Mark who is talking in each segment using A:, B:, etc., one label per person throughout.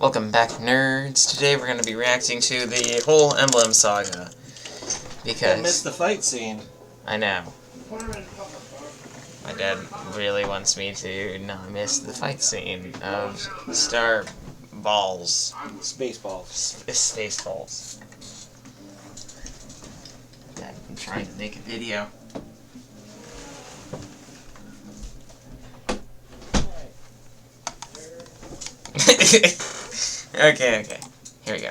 A: Welcome back, nerds. Today we're going to be reacting to the whole Emblem Saga. Because...
B: I missed the fight scene.
A: I know. My dad really wants me to not miss the fight scene of Star Balls.
B: Space balls.
A: Space Balls. Dad, I'm trying to make a video. Okay. Here we go.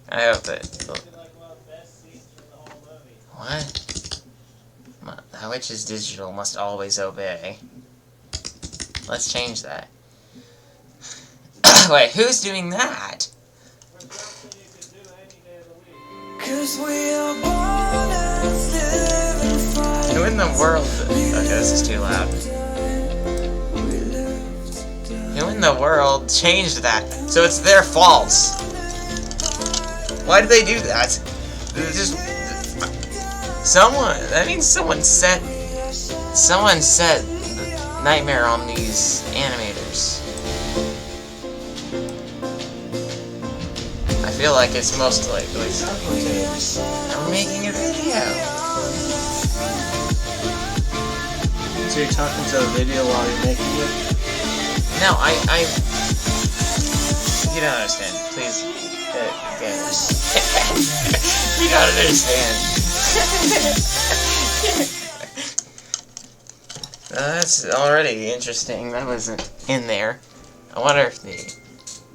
A: I hope that... What? That which is digital must always obey. Let's change that. Wait, who's doing that? Who in the world... Okay, this is too loud. Who in the world changed that? So it's their fault. Why did they do that? Just someone. That means someone set the nightmare on these animators. I feel like it's most likely. I'm making a video.
B: So you're talking to the video while you're making it?
A: No, you don't understand. Please, you don't understand. That's already interesting. That wasn't in there. I wonder if the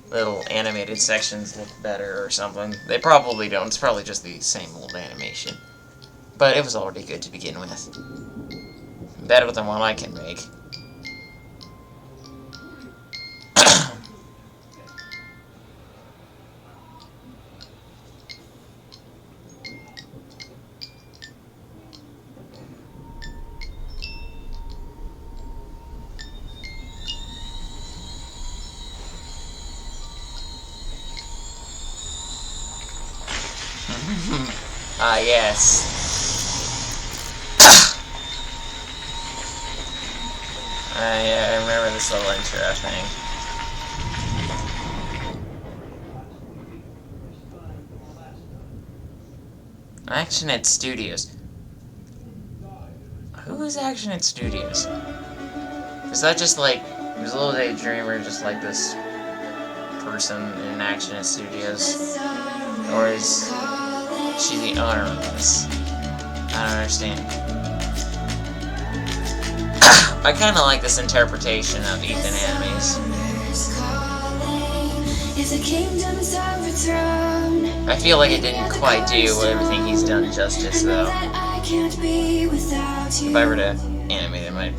A: little animated sections look better or something. They probably don't. It's probably just the same old animation. But it was already good to begin with. Better than what I can make. Ah, yes. I remember this little intro thing. Actionit Studios. Who is Actionit Studios? Is that just like, is Lildaedreamer just like this person in Actionit Studios? Or is she the owner of this? I don't understand. I kind of like this interpretation of Ethan enemies. I feel like it didn't quite do everything he's done justice, though. If I were to animate it, I might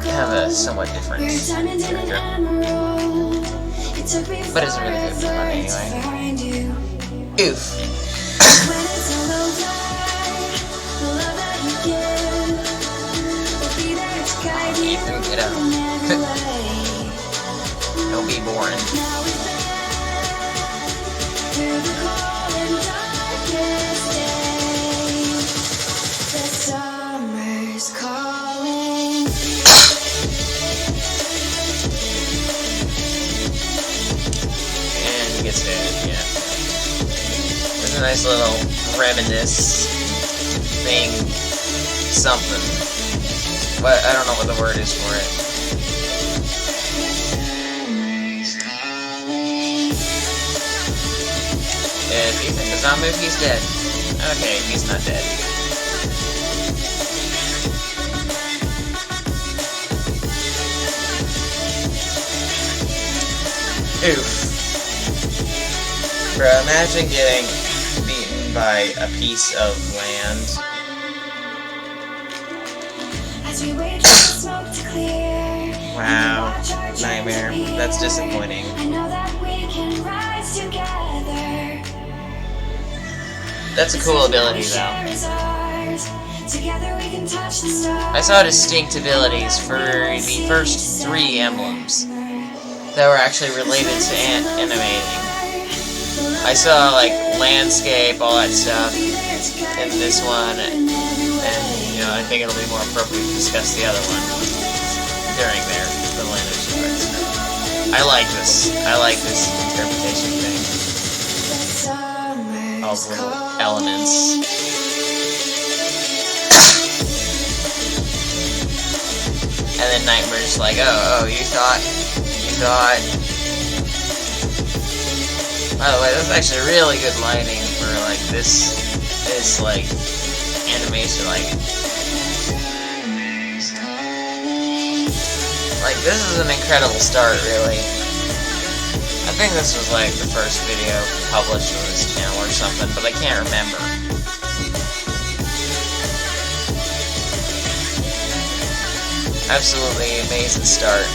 A: have a somewhat different character. But it's really good fun anyway. Oof. Ethan, get out. Don't be boring. And he gets dead, yeah. There's a nice little reminisce thing, something. But I don't know what the word is for it. If Ethan does not move, he's dead. Okay, he's not dead. Oof. Bro, imagine getting beaten by a piece of land. Wow, nightmare. That's disappointing. That's a cool ability, though. I saw distinct abilities for the first 3 emblems that were actually related to animating. I saw, like, landscape, all that stuff in this one, and, you know, I think it'll be more appropriate to discuss the other one during the land of secrets. I like this. I like this interpretation thing. All the little elements. And then Nightmare's like, oh, you thought. By the way, that's actually really good lighting for like this like animation, like this is an incredible start, really. I think this was like the first video published on this channel or something, but I can't remember. Absolutely amazing start.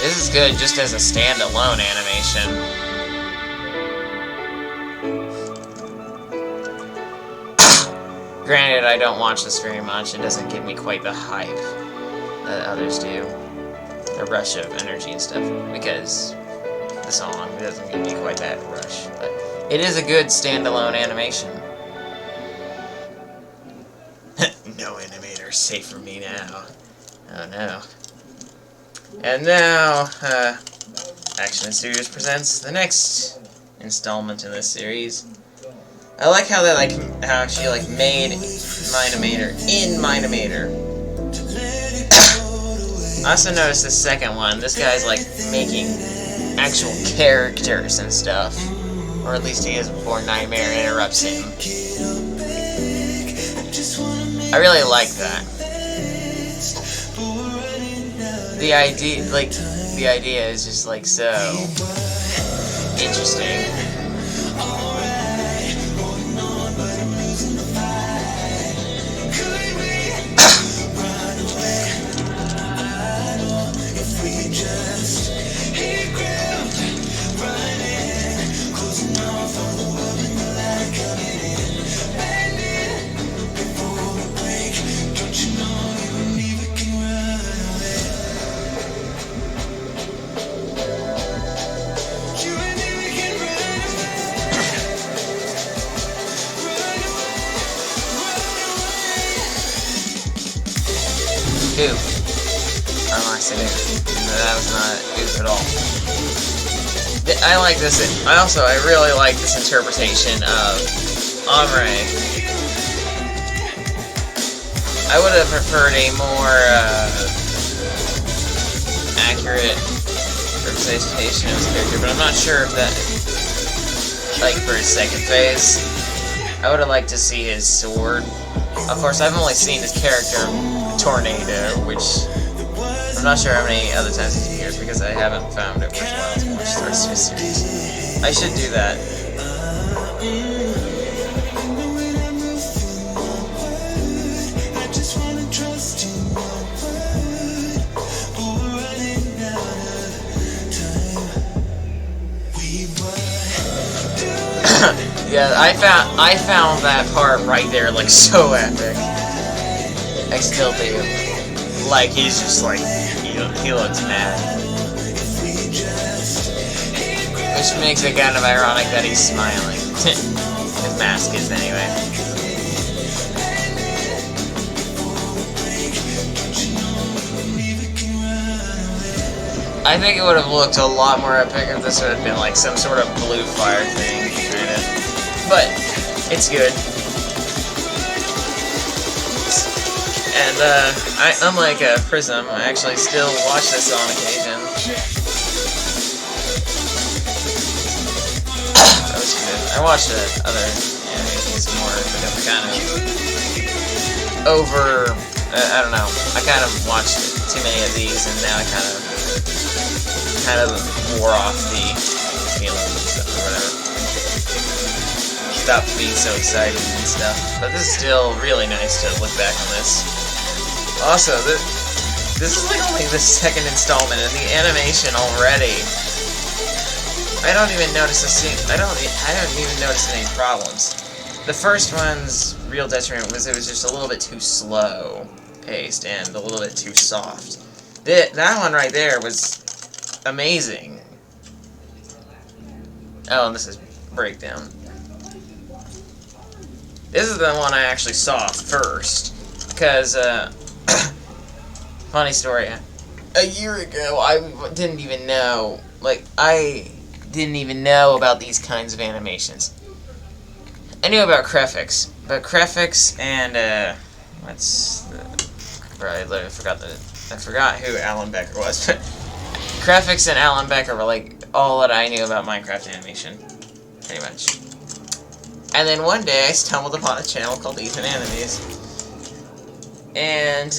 A: This is good just as a standalone animation. Granted, I don't watch this very much. It doesn't give me quite the hype that others do. The rush of energy and stuff, because the song doesn't give me quite that rush. But it is a good standalone animation. No animator, safe for me now. Oh no. And now, Action Studios presents the next installment in this series. I like how they how she made Minimator in Minimator. I also noticed the second one. This guy's like making actual characters and stuff, or at least he is before Nightmare interrupts him. I really like that. The idea is just like so interesting. Oof. I'm accident. That was not oof at all. I like this. I really like this interpretation of Ombre. I would have preferred a more accurate representation of his character, but I'm not sure if that, like, for his second phase, I would have liked to see his sword. Of course, I've only seen his character Tornado, which I'm not sure how many other times he's appeared because I haven't found it worthwhile to watch the rest of his series. I should do that. Yeah, I found that part right there like so epic. I still do. Like, he's just like, he looks mad. Which makes it kind of ironic that he's smiling. His mask is, anyway. I think it would have looked a lot more epic if this would have been like some sort of blue fire thing, kind of. But, it's good. And, unlike Prism, I actually still watch this on occasion. That was good. I watched other animations more, but they were kind of I don't know. I kind of watched too many of these, and now I kind of wore off the feeling and stuff, or whatever. Stopped being so excited and stuff. But this is still really nice to look back on this. Also, this is like only the second installment, and the animation already. I don't even notice I don't even notice any problems. The first one's real detriment was it was just a little bit too slow paced and a little bit too soft. That one right there was amazing. Oh, and this is Breakdown. This is the one I actually saw first, because, funny story, a year ago, I didn't even know. Like, I didn't even know about these kinds of animations. I knew about Crefix, but Crefix and what's the? Bro, I literally forgot I forgot who Alan Becker was. But Crefix and Alan Becker were like all that I knew about Minecraft animation, pretty much. And then one day I stumbled upon a channel called Ethan Animes, and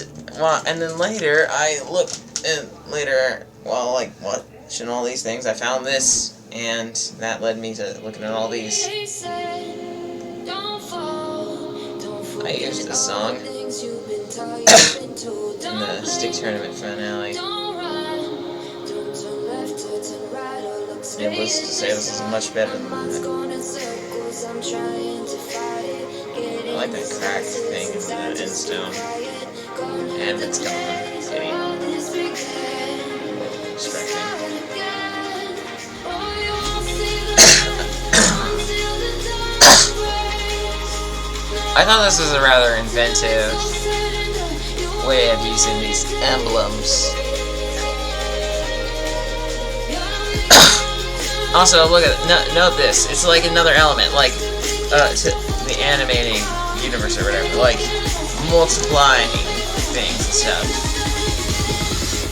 A: then later I looked, and later while like watching all these things, I found this, and that led me to looking at all these. I used this song in the Stick Tournament finale. Needless to say, this is much better than that. I like that cracked thing in the endstone. And it's gone. Kitty. Distracting. I thought this was a rather inventive way of using these emblems. Also, look at it. Note this. It's like another element, like to the animating universe or whatever, like multiplying things and stuff,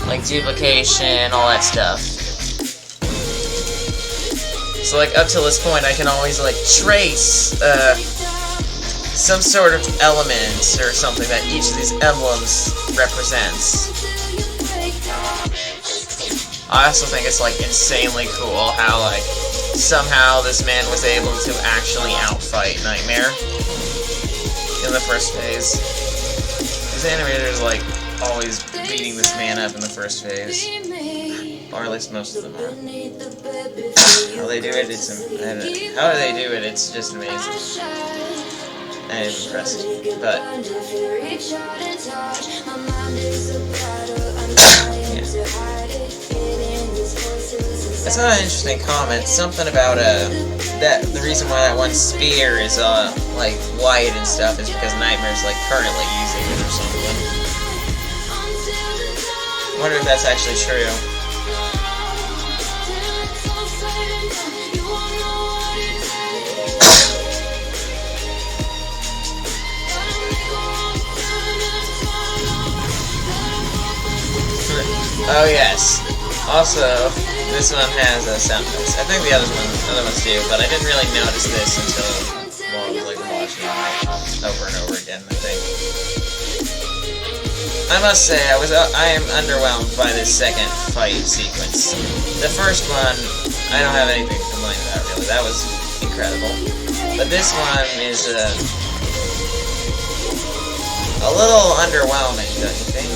A: like duplication, all that stuff. So, like up till this point, I can always like trace some sort of element or something that each of these emblems represents. I also think it's like insanely cool how like somehow this man was able to actually outfight Nightmare in the first phase. These animators like always beating this man up in the first phase, or at least most of them are. How they do it, how do they do it? It's just amazing. I am impressed, but I saw an interesting comment, something about that the reason why that one spear is like white and stuff is because Nightmare's like currently using it or something. I wonder if that's actually true. Oh yes. Also, this one has sound effects. I think the other ones do, but I didn't really notice this until I was like watching it over and over again. I think. I must say, I am underwhelmed by this second fight sequence. The first one, I don't have anything to complain about really. That was incredible. But this one is a little underwhelming, don't you think?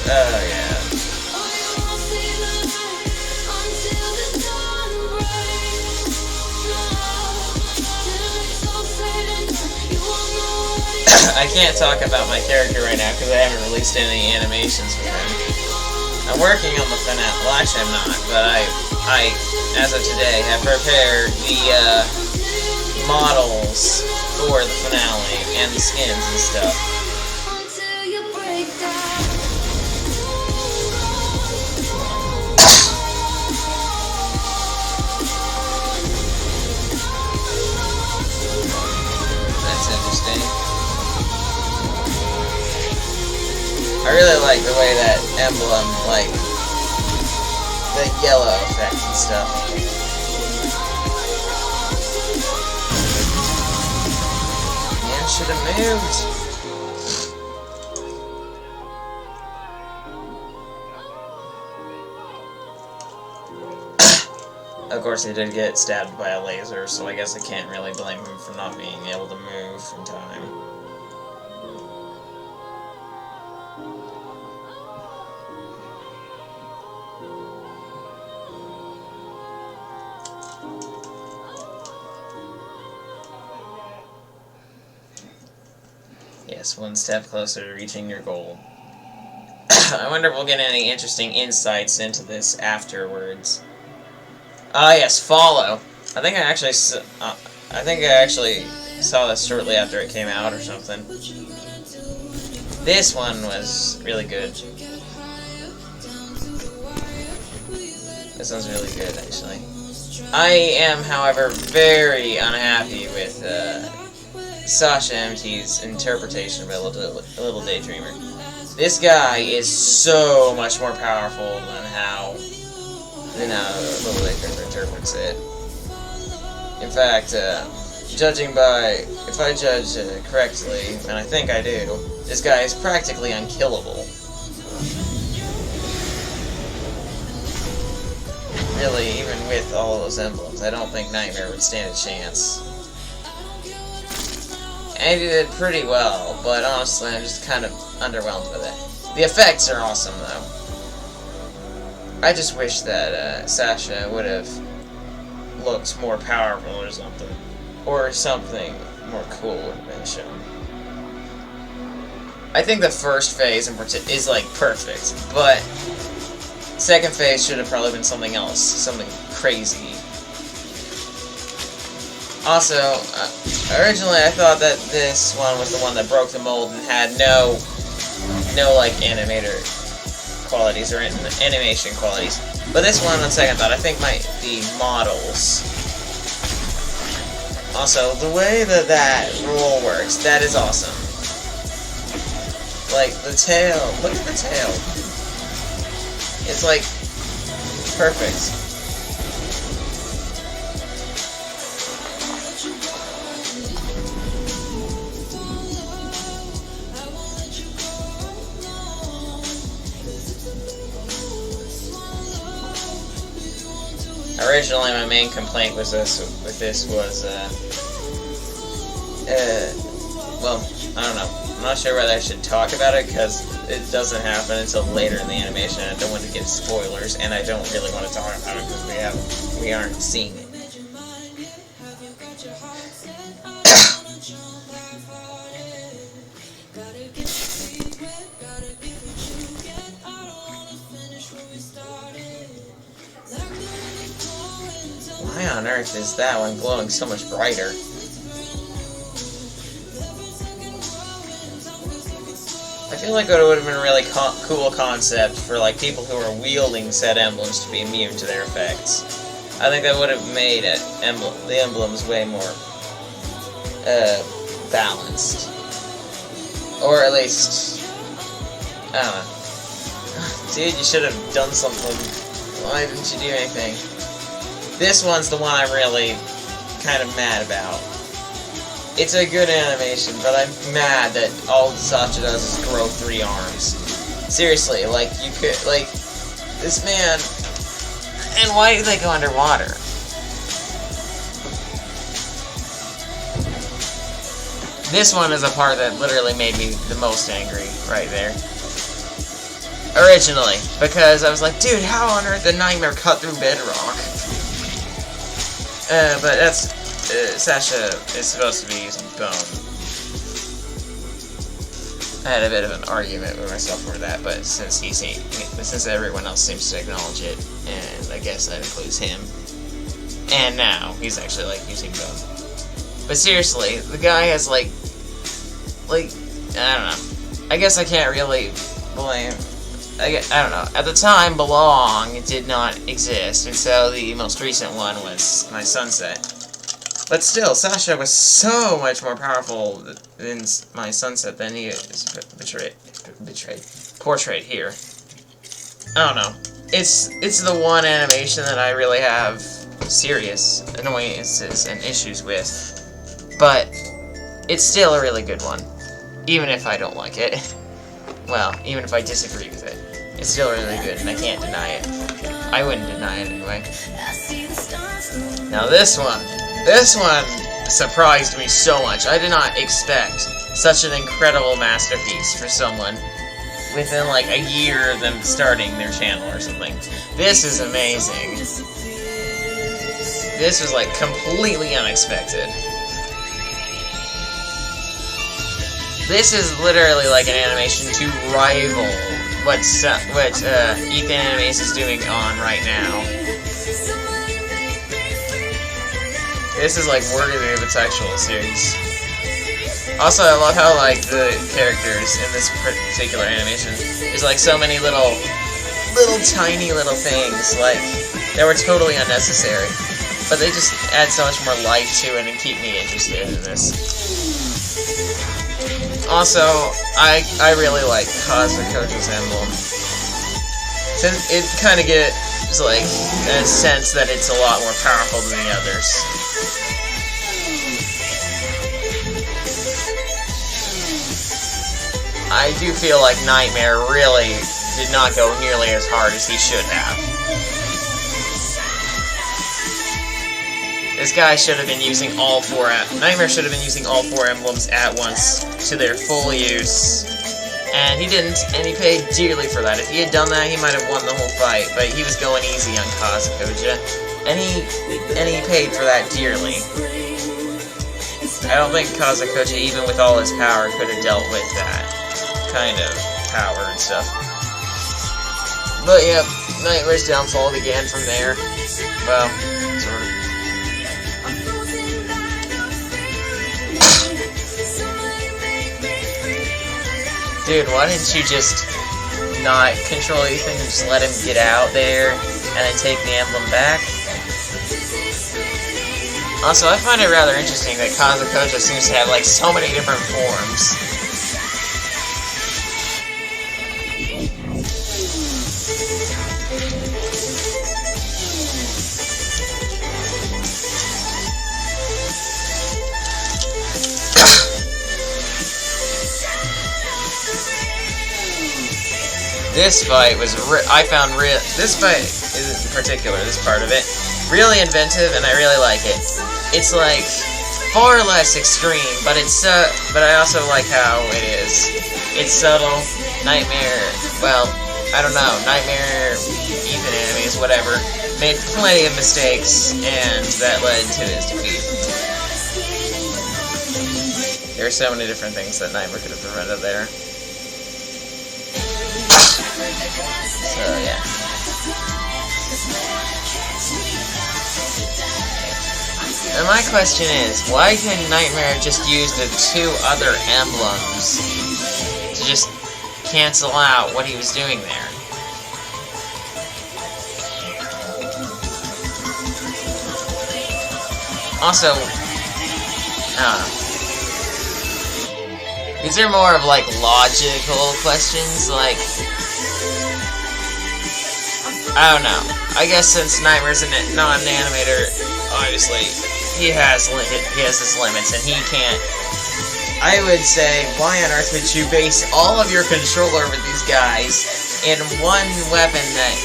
A: Oh, yeah. I can't talk about my character right now because I haven't released any animations with him. I'm working on the finale. Well, actually I'm not, but I, as of today, have prepared the models for the finale and the skins and stuff. I really like the way that emblem, like, the yellow effect and stuff. Man, should have moved. Of course, he did get stabbed by a laser, so I guess I can't really blame him for not being able to move in time. Yes, one step closer to reaching your goal. I wonder if we'll get any interesting insights into this afterwards. Ah, yes, follow. I think I actually saw this shortly after it came out or something. This one was really good. This one's really good, actually. I am, however, very unhappy with Sasha MT's interpretation of Lildaedreamer. This guy is so much more powerful than how Lildaedreamer interprets it. In fact, judging by, if I judge correctly, and I think I do, this guy is practically unkillable. Really, even with all those emblems, I don't think Nightmare would stand a chance. And he did pretty well, but honestly, I'm just kind of underwhelmed with it. The effects are awesome, though. I just wish that Sasha would have looked more powerful or something. Or something more cool would have been shown. I think the first phase in particular is, like, perfect, but second phase should have probably been something else, something crazy. Also, originally I thought that this one was the one that broke the mold and had no like animator qualities or animation qualities. But this one, on second thought, I think might be models. Also, the way that roll works, that is awesome. Like the tail, look at the tail. It's like perfect. Originally, my main complaint was well, I don't know. I'm not sure whether I should talk about it because it doesn't happen until later in the animation. I don't want to give spoilers, and I don't really want to talk about it because we aren't seeing it. Why on earth is that one glowing so much brighter? I feel like it would have been a really cool concept for like people who are wielding said emblems to be immune to their effects. I think that would have made the emblems way more balanced, or at least I don't know. Dude, you should have done something. Why didn't you do anything? This one's the one I'm really kind of mad about. It's a good animation, but I'm mad that all Sasha does is grow 3 arms. Seriously, like, you could, like, this man... And why do they go underwater? This one is a part that literally made me the most angry, right there. Originally, because I was like, dude, how on earth did Nightmare cut through bedrock? But that's... Sasha is supposed to be using bone. I had a bit of an argument with myself for that, but since everyone else seems to acknowledge it, and I guess that includes him, and now he's actually like using bone. But seriously, the guy has like I don't know. I guess I can't really blame. I don't know. At the time, Belong did not exist, and so the most recent one was My Sunset. But still, Sasha was so much more powerful in My Sunset than he is portrayed here. I don't know. It's the one animation that I really have serious annoyances and issues with. But it's still a really good one. Even if I don't like it. Well, even if I disagree with it. It's still really good, and I can't deny it. I wouldn't deny it anyway. Now this one surprised me so much. I did not expect such an incredible masterpiece for someone within like a year of them starting their channel or something. This is amazing. This was like completely unexpected. This is literally like an animation to rival what Ethan Animates is doing on right now. This is like worthy of its actual series. Also, I love how, like, the characters in this particular animation, there's, like, so many little tiny little things, like, that were totally unnecessary. But they just add so much more life to it and keep me interested in this. Also, I really like Kazukojo's emblem. Since it kind of gives, like, a sense that it's a lot more powerful than the others. I do feel like Nightmare really did not go nearly as hard as he should have. This guy should have been using all four. Nightmare should have been using all four emblems at once to their full use, and he didn't. And he paid dearly for that. If he had done that, he might have won the whole fight. But he was going easy on Kazukoja, and he paid for that dearly. I don't think Kazukoja, even with all his power, could have dealt with that kind of power and stuff. But yeah, Nightmare's downfall began from there. Well, sort of. Dude, why didn't you just not control Ethan and just let him get out there and then take the emblem back? Also, I find it rather interesting that Kazukoja seems to have, like, so many different forms. This fight was this fight in particular, this part of it, really inventive, and I really like it. It's like far less extreme, but but I also like how it is. It's subtle. Nightmare, well, I don't know, Nightmare, Ethan enemies, whatever, made plenty of mistakes, and that led to his defeat. There are so many different things that Nightmare could have prevented there. So, yeah. And my question is, why couldn't Nightmare just use the two other emblems to just cancel out what he was doing there? Also, I don't know. These are more of, like, logical questions, like, I don't know. I guess since Nightmare's not an animator, obviously, he has his limits, and he can't. I would say, why on earth would you base all of your control over these guys in one weapon that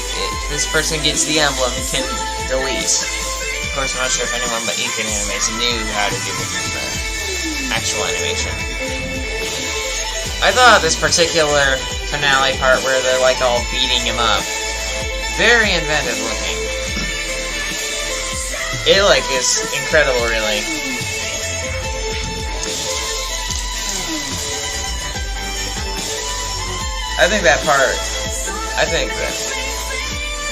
A: this person gets the emblem can delete? Of course, I'm not sure if anyone but Ethan Animes knew how to do the actual animation. I thought this particular finale part where they're, like, all beating him up, very inventive looking. It, like, is incredible, really. I think that part,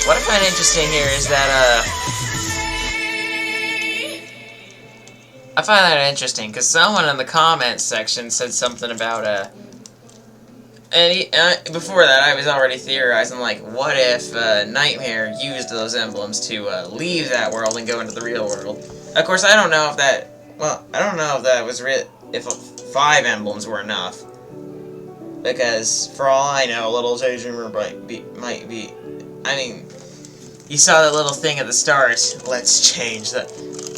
A: what I find interesting here is that, I find that interesting, because someone in the comments section said something about, and before that, I was already theorizing, like, what if Nightmare used those emblems to leave that world and go into the real world? Of course, I don't know if that. Well, I don't know if that was if 5 emblems were enough, because for all I know, Lildaedreamer might be. I mean, you saw that little thing at the start. Let's change that.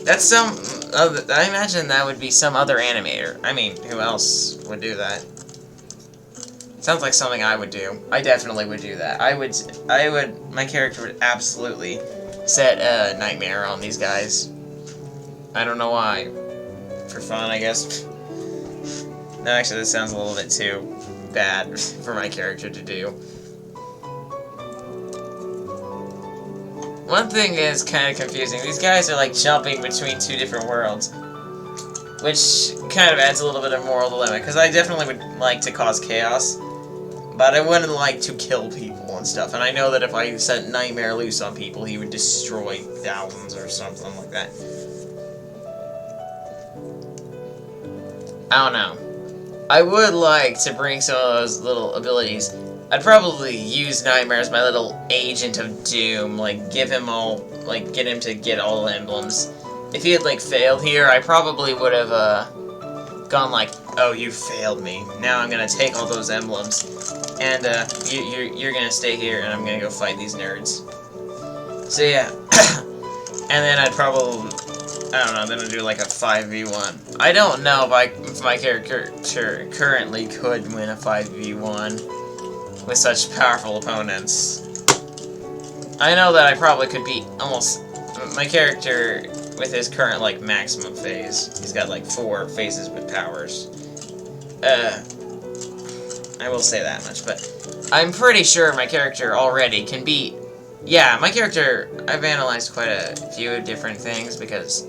A: That's some. I imagine that would be some other animator. I mean, who else would do that? Sounds like something I would do. I definitely would do that. My character would absolutely set Nightmare on these guys. I don't know why. For fun, I guess. No, actually, this sounds a little bit too bad for my character to do. One thing is kind of confusing. These guys are like jumping between 2 different worlds, which kind of adds a little bit of moral dilemma, because I definitely would like to cause chaos, but I wouldn't like to kill people and stuff, and I know that if I set Nightmare loose on people, he would destroy thousands or something like that. I don't know. I would like to bring some of those little abilities. I'd probably use Nightmare as my little agent of doom, like give him all, like get him to get all the emblems. If he had like failed here, I probably would have gone like, oh, you failed me. Now I'm gonna take all those emblems, and you're gonna stay here, and I'm gonna go fight these nerds. So yeah, and then I'd probably, I don't know, then I'd do like a 5v1. I don't know if my character currently could win a 5v1 with such powerful opponents. I know that I probably could beat almost my character with his current like maximum phase. He's got like 4 phases with powers. I will say that much, but I'm pretty sure my character already can beat. Yeah, my character, I've analyzed quite a few different things because,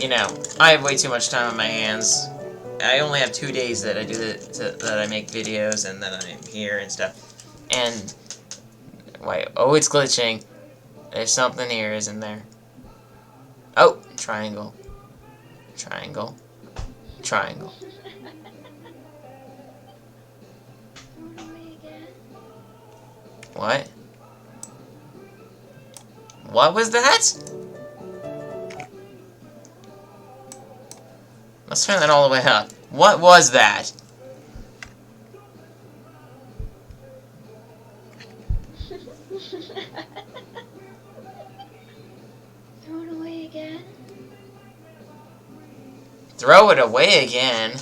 A: you know, I have way too much time on my hands. I only have 2 days that I do that I make videos and that I'm here and stuff. And wait, oh, it's glitching. There's something here, isn't there? Oh, triangle, triangle, triangle. What? What was that? Let's turn that all the way up. What was that?
C: Throw it away again.
A: Throw it away again?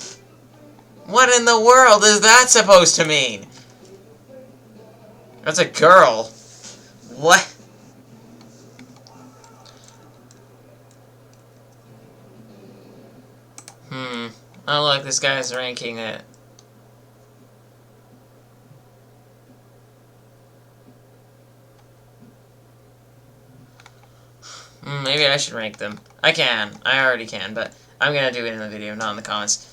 A: What in the world is that supposed to mean? That's a girl. What? Oh look, this guy's ranking it. Maybe I should rank them. I can. I already can, but I'm gonna do it in the video, not in the comments.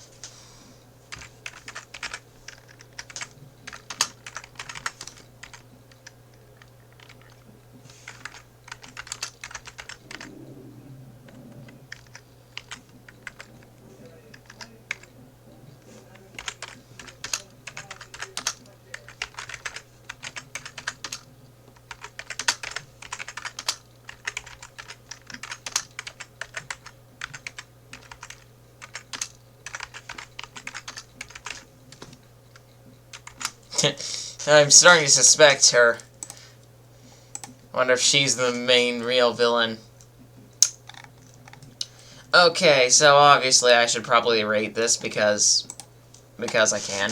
A: I'm starting to suspect her. Wonder if she's the main real villain. Okay, so obviously I should probably rate this because I can.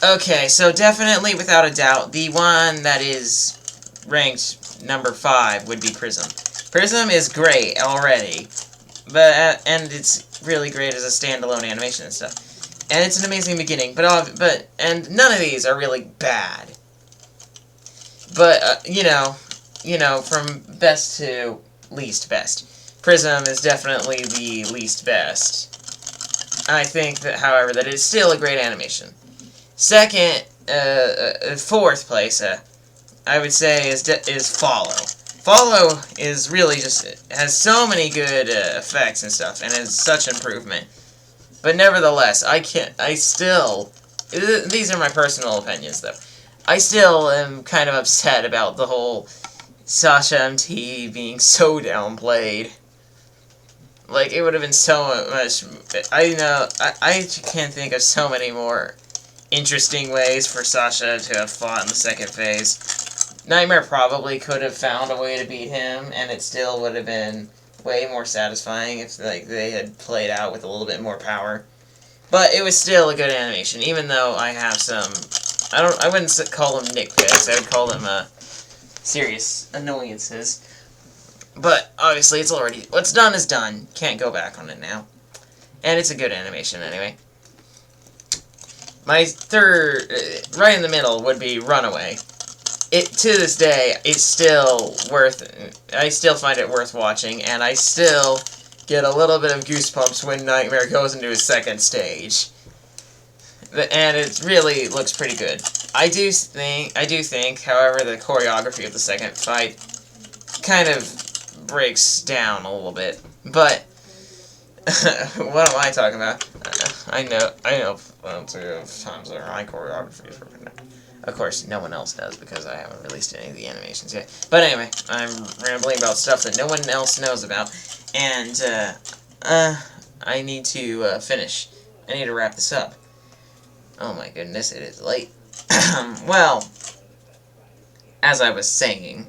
A: Okay, so definitely, without a doubt, the one that is ranked number 5 would be Prism. Prism is great already, but and it's really great as a standalone animation and stuff. And it's an amazing beginning, and none of these are really bad. But you know, from best to least best, Prism is definitely the least best. I think that, however, that it's still a great animation. Second, 4th place, I would say is Follow. Follow is really just has so many good effects and stuff, and is such improvement. But nevertheless, these are my personal opinions, though. I still am kind of upset about the whole Sasha MT being so downplayed. Like, it would have been so much... I can't think of so many more interesting ways for Sasha to have fought in the 2nd phase. Nightmare probably could have found a way to beat him, and it still would have been way more satisfying if like they had played out with a little bit more power. But it was still a good animation, even though I have some... I wouldn't call them nitpicks, I would call them serious annoyances. But obviously it's already... what's done is done. Can't go back on it now. And it's a good animation anyway. My 3rd, right in the middle, would be Runaway. To this day, it's still I still find it worth watching, and I still get a little bit of goosebumps when Nightmare goes into his 2nd stage. And it really looks pretty good. I do think, however, the choreography of the 2nd fight kind of breaks down a little bit. But what am I talking about? I know plenty of times that my choreography is perfect. Of course, no one else does because I haven't released any of the animations yet. But anyway, I'm rambling about stuff that no one else knows about, and I need to finish. I need to wrap this up. Oh my goodness, it is late. Well, as I was saying,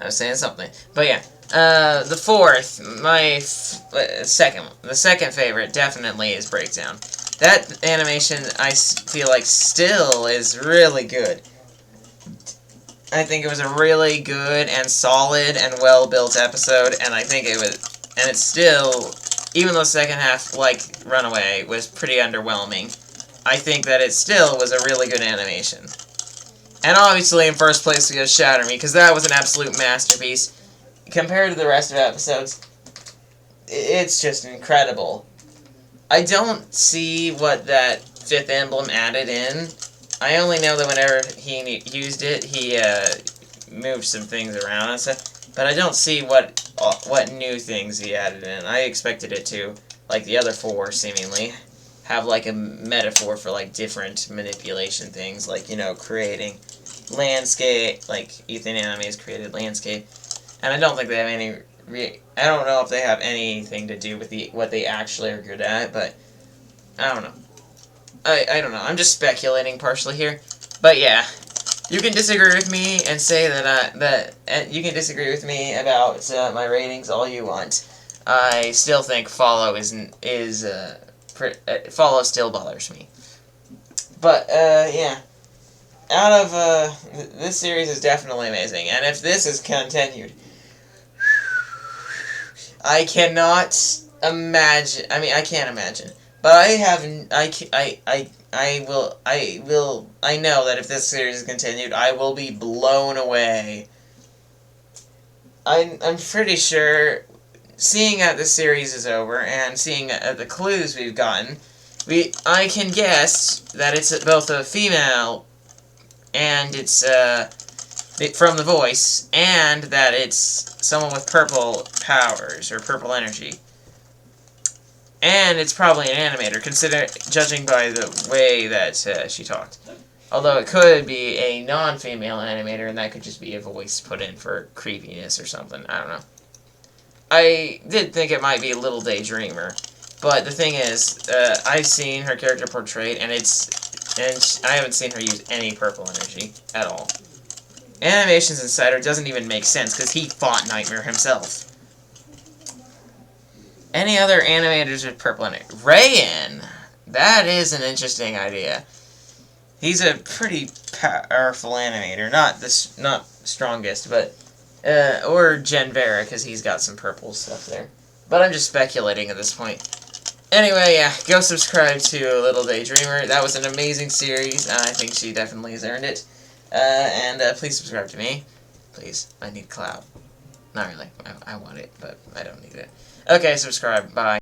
A: something, but yeah. The fourth, the second favorite definitely is Breakdown. That animation, I feel like, still is really good. I think it was a really good and solid and well-built episode, and I think it was, and it's still, even though the second half, like Runaway, was pretty underwhelming, I think that it still was a really good animation. And obviously, in first place, we go Shatter Me, because that was an absolute masterpiece. Compared to the rest of the episodes, it's just incredible. I don't see what that fifth emblem added in. I only know that whenever he used it, he moved some things around and stuff. But I don't see what new things he added in. I expected it to, like the other four, seemingly, have like a metaphor for like different manipulation things, like, you know, creating landscape, like Ethan Anime's created landscape. And I don't think they have any. I don't know if they have anything to do with what they actually are good at, but I don't know. I don't know. I'm just speculating partially here, but yeah, you can disagree with me and say that you can disagree with me about my ratings all you want. I still think Follow Follow still bothers me. But yeah. Out of this series is definitely amazing, and if this is continued, I cannot imagine. I mean, I can't imagine, but I know that if this series is continued, I will be blown away. I'm pretty sure, seeing that this series is over and seeing the clues we've gotten, I can guess that it's both a female. And it's from the voice, and that it's someone with purple powers, or purple energy. And it's probably an animator, judging by the way that she talked. Although it could be a non-female animator, and that could just be a voice put in for creepiness or something. I don't know. I did think it might be Lildaedreamer, but the thing is, I've seen her character portrayed, and I haven't seen her use any purple energy at all. Animations inside her doesn't even make sense, because he fought Nightmare himself. Any other animators with purple energy? Rayan! That is an interesting idea. He's a pretty powerful animator. Not strongest, but or Genvera, because he's got some purple stuff there. But I'm just speculating at this point. Anyway, yeah, go subscribe to Lildaedreamer. That was an amazing series. I think she definitely has earned it. And please subscribe to me. Please, I need clout. Not really. I want it, but I don't need it. Okay, subscribe. Bye.